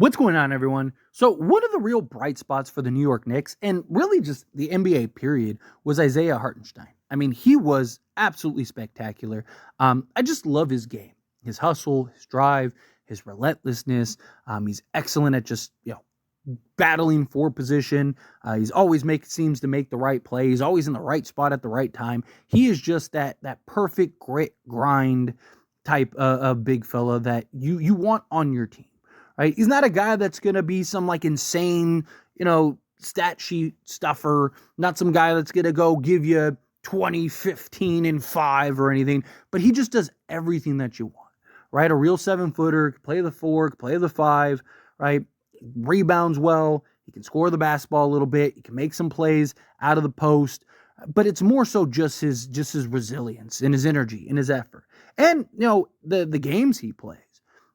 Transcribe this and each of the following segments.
What's going on, everyone? So, one of the real bright spots for the New York Knicks, and really just the NBA period, was Isaiah Hartenstein. I mean, he was absolutely spectacular. I just love his game, his hustle, his drive, his relentlessness. He's excellent at just battling for position. He's always seems to make the right play. He's always in the right spot at the right time. He is just that perfect grit grind type of big fella that you want on your team. Right? He's not a guy that's going to be some like insane, stat sheet stuffer, not some guy that's going to go give you 20, 15, and 5 or anything, but he just does everything that you want, right? A real 7-footer, play the 4, play the 5, right? Rebounds well, he can score the basketball a little bit, he can make some plays out of the post, but it's more so just his resilience and his energy and his effort. And, the games he plays,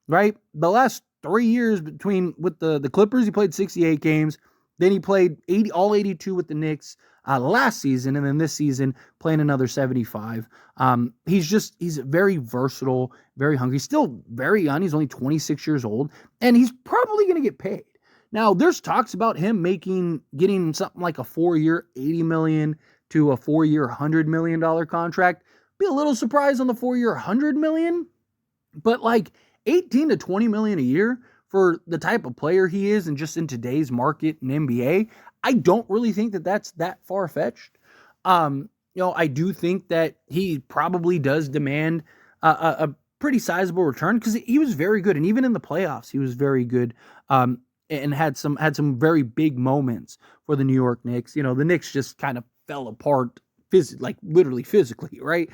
right? The last 3 years with the Clippers, he played 68 games. Then he played all 82 with the Knicks last season, and then this season playing another 75. He's very versatile, very hungry. He's still very young. He's only 26 years old, and he's probably going to get paid. Now, there's talks about him getting something like a 4-year, $80 million to a 4-year, $100 million contract. Be a little surprised on the 4-year, $100 million, but like 18 to 20 million a year for the type of player he is, and just in today's market in NBA, I don't really think that that's that far-fetched. I do think that he probably does demand a pretty sizable return because he was very good, and even in the playoffs, he was very good, and had some very big moments for the New York Knicks. The Knicks just kind of fell apart literally physically, right?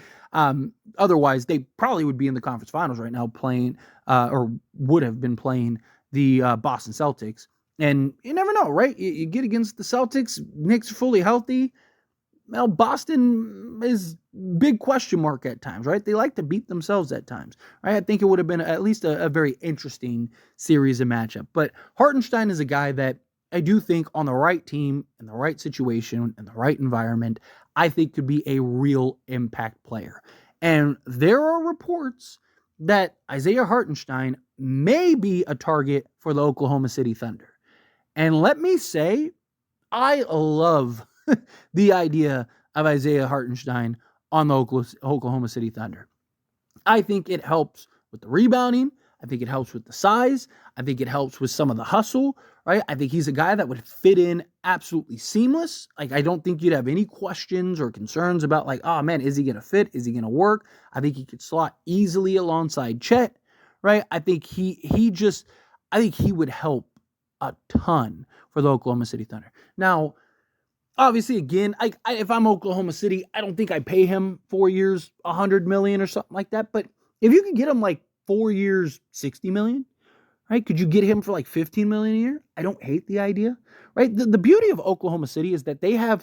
Otherwise, they probably would be in the conference finals right now playing, or would have been playing the Boston Celtics. And you never know, right? You get against the Celtics, Knicks fully healthy. Well, Boston is big question mark at times, right? They like to beat themselves at times, right? I think it would have been at least a very interesting series of matchup. But Hartenstein is a guy that I do think on the right team, in the right situation, in the right environment, I think could be a real impact player. And there are reports that Isaiah Hartenstein may be a target for the Oklahoma City Thunder. And let me say, I love the idea of Isaiah Hartenstein on the Oklahoma City Thunder. I think it helps with the rebounding. I think it helps with the size. I think it helps with some of the hustle, right? I think he's a guy that would fit in absolutely seamless. Like, I don't think you'd have any questions or concerns about like, oh man, is he going to fit? Is he going to work? I think he could slot easily alongside Chet, right? I think he would help a ton for the Oklahoma City Thunder. Now, obviously, again, if I'm Oklahoma City, I don't think I pay him 4 years, $100 million or something like that. But if you could get him like 4 years, $60 million, right? Could you get him for like $15 million a year? I don't hate the idea, right? The beauty of Oklahoma City is that they are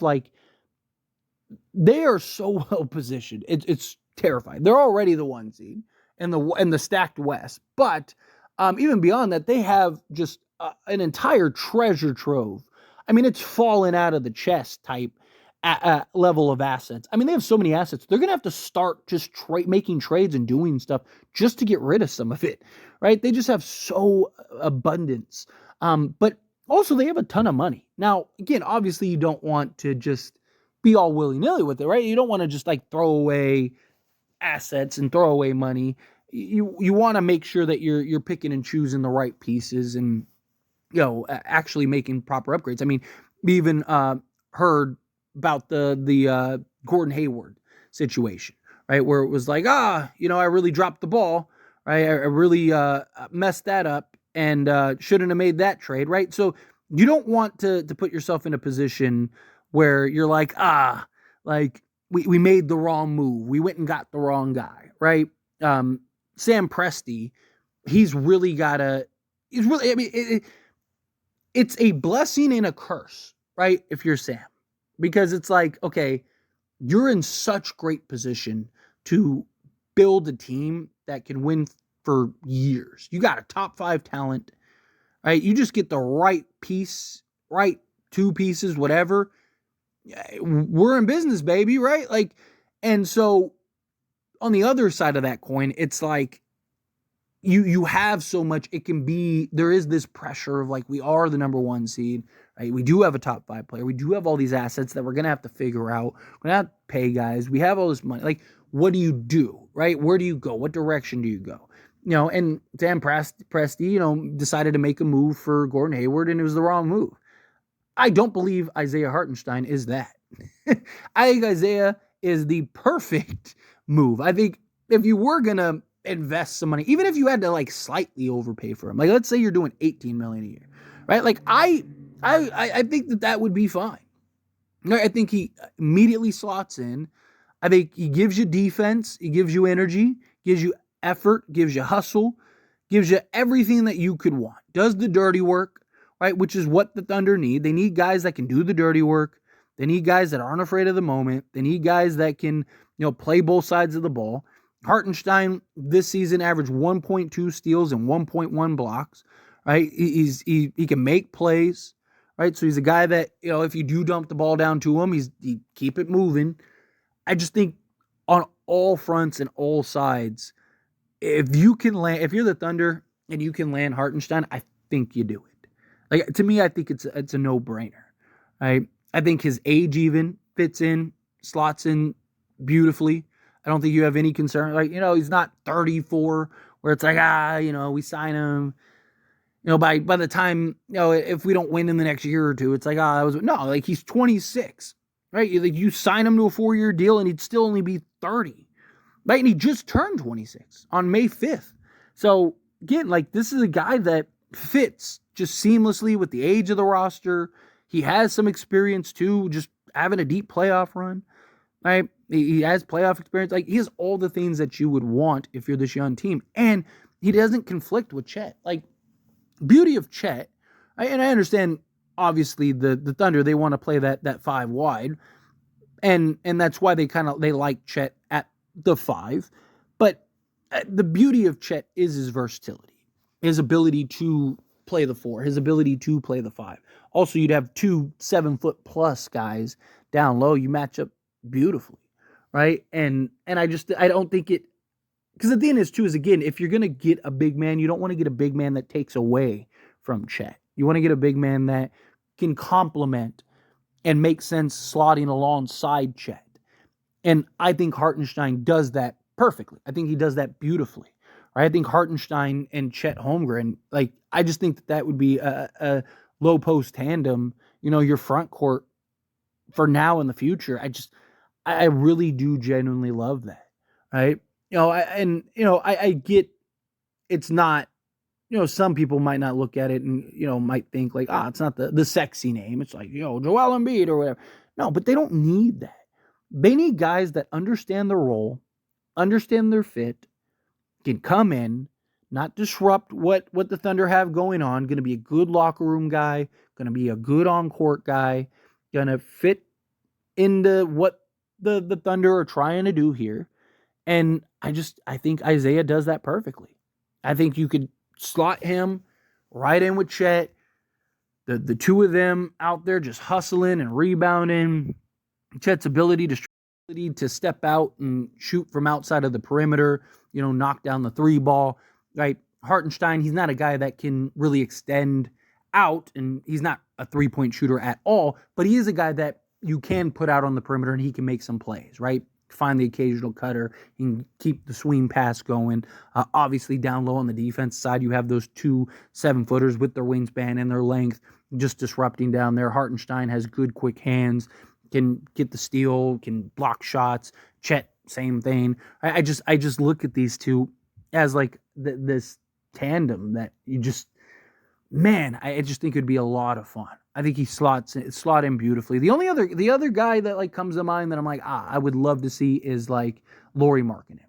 so well positioned. It's terrifying. They're already the 1 seed in the stacked West, but even beyond that, they have just an entire treasure trove. I mean, it's fallen out of the chest type level of assets. I mean, they have so many assets. They're going to have to start just making trades and doing stuff just to get rid of some of it, right? They just have so abundance. But also they have a ton of money. Now, again, obviously you don't want to just be all willy-nilly with it, right? You don't want to just like throw away assets and throw away money. You want to make sure that you're picking and choosing the right pieces and actually making proper upgrades. I mean, we even heard about the Gordon Hayward situation, right? Where it was like, I really dropped the ball, right? I really messed that up and shouldn't have made that trade, right? So you don't want to put yourself in a position where you're like, we made the wrong move. We went and got the wrong guy, right? Sam Presti, it's a blessing and a curse, right? If you're Sam, because it's like, okay, you're in such great position to build a team that can win for years. You got a top 5 talent, right? You just get the right piece, right? 2 pieces, whatever. We're in business, baby, right? Like, and so on the other side of that coin, it's like, you have so much. It can be, there is this pressure of like, we are the number one seed, right? We do have a top five player. We do have all these assets that we're gonna have to figure out. We're gonna have to pay guys. We have all this money. Like, what do you do, right? Where do you go? What direction do you go? And Dan Presti, decided to make a move for Gordon Hayward, and it was the wrong move. I don't believe Isaiah Hartenstein is that. I think Isaiah is the perfect move. I think if you were gonna invest some money, even if you had to like slightly overpay for him, like let's say you're doing 18 million a year, right? Like I think that would be fine. I think he immediately slots in. I think he gives you defense, he gives you energy, gives you effort, gives you hustle, gives you everything that you could want. Does the dirty work, right? Which is what the Thunder need. They need guys that can do the dirty work. They need guys that aren't afraid of the moment. They need guys that can, play both sides of the ball. Hartenstein this season averaged 1.2 steals and 1.1 blocks, right? He can make plays, right? So he's a guy that, if you do dump the ball down to him, he keep it moving. I just think on all fronts and all sides, if you're the Thunder and you can land Hartenstein, I think you do it. Like, to me, I think it's a no-brainer, right? I think his age even fits in, slots in beautifully. I don't think you have any concern. Like, he's not 34 where it's like, we sign him. By the time, if we don't win in the next year or two, it's like, like he's 26, right? You sign him to a 4-year deal and he'd still only be 30, right? And he just turned 26 on May 5th. So again, like, this is a guy that fits just seamlessly with the age of the roster. He has some experience too, just having a deep playoff run, right? He has playoff experience. Like, he has all the things that you would want if you're this young team. And he doesn't conflict with Chet. Like, beauty of Chet, and I understand, obviously, the Thunder, they want to play that 5 wide. And that's why they like Chet at the 5. But the beauty of Chet is his versatility, his ability to play the 4, his ability to play the 5. Also, you'd have 2 7-foot-plus guys down low. You match up beautifully, right? And I don't think it, because at the end is too, is again, if you're going to get a big man, you don't want to get a big man that takes away from Chet. You want to get a big man that can complement and make sense slotting alongside Chet. And I think Hartenstein does that perfectly. I think he does that beautifully. Right? I think Hartenstein and Chet Holmgren, like, I just think that would be a low post tandem, your front court for now and the future. I really do genuinely love that. Right? I get it's not, some people might not look at it and, might think like, it's not the sexy name. It's like, Joel Embiid or whatever. No, but they don't need that. They need guys that understand their role, understand their fit, can come in, not disrupt what the Thunder have going on, going to be a good locker room guy, going to be a good on-court guy, going to fit into what the Thunder are trying to do here. And I think Isaiah does that perfectly. I think you could slot him right in with Chet, the two of them out there just hustling and rebounding. Chet's ability to step out and shoot from outside of the perimeter, knock down the 3 ball, right? Hartenstein, he's not a guy that can really extend out, and he's not a 3-point shooter at all, but he is a guy that you can put out on the perimeter and he can make some plays, right? Find the occasional cutter and keep the swing pass going. Obviously, down low on the defense side, you have those 2 7-footers with their wingspan and their length just disrupting down there. Hartenstein has good, quick hands, can get the steal, can block shots. Chet, same thing. I just look at these two as like this tandem that I just think it'd be a lot of fun. I think he slot in beautifully. The other guy that like comes to mind that I'm like, I would love to see is like Lauri Markkanen.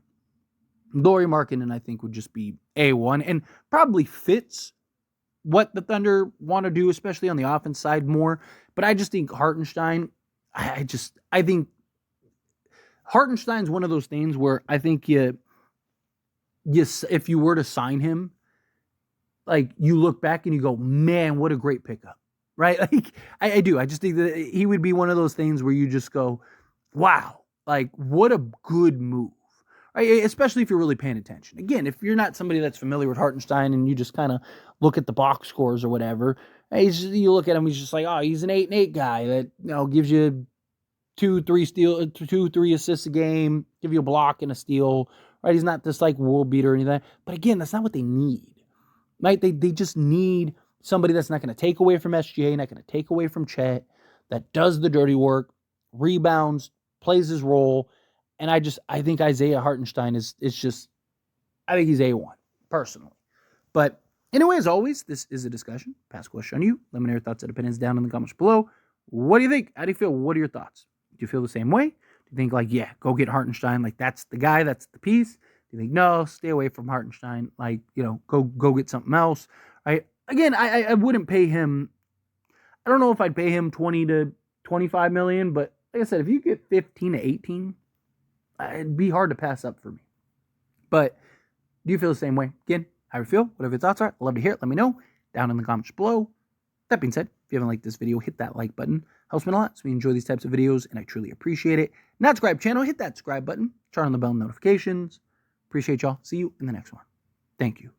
Lauri Markkanen, I think, would just be A1 and probably fits what the Thunder want to do, especially on the offense side more. But I just think Hartenstein, I think Hartenstein's one of those things where I think if you were to sign him, like, you look back and you go, man, what a great pickup, right? Like, I do. I just think that he would be one of those things where you just go, wow, like, what a good move, right? Especially if you're really paying attention. Again, if you're not somebody that's familiar with Hartenstein and you just kind of look at the box scores or whatever, you look at him, he's just like, oh, he's an 8-8 guy that gives you 2-3 assists a game, give you a block and a steal. Right? He's not this like world beater or anything. But again, that's not what they need. Right? They just need somebody that's not going to take away from SGA, not going to take away from Chet, that does the dirty work, rebounds, plays his role. And I think Isaiah Hartenstein I think he's A1, personally. But anyway, as always, this is a discussion. Pass question on you. Let me know your thoughts and opinions down in the comments below. What do you think? How do you feel? What are your thoughts? Do you feel the same way? Do you think like, yeah, go get Hartenstein, like that's the guy, that's the piece? Do you think no, stay away from Hartenstein, like, go get something else? Right? Again, I wouldn't pay him. I don't know if I'd pay him 20 to 25 million, but like I said, if you get 15 to 18, it'd be hard to pass up for me. But do you feel the same way? Again, how you feel? Whatever your thoughts are, I'd love to hear it. Let me know down in the comments below. That being said, if you haven't liked this video, hit that like button. Helps me a lot, so we enjoy these types of videos, and I truly appreciate it. Not subscribe channel, hit that subscribe button. Turn on the bell notifications. Appreciate y'all. See you in the next one. Thank you.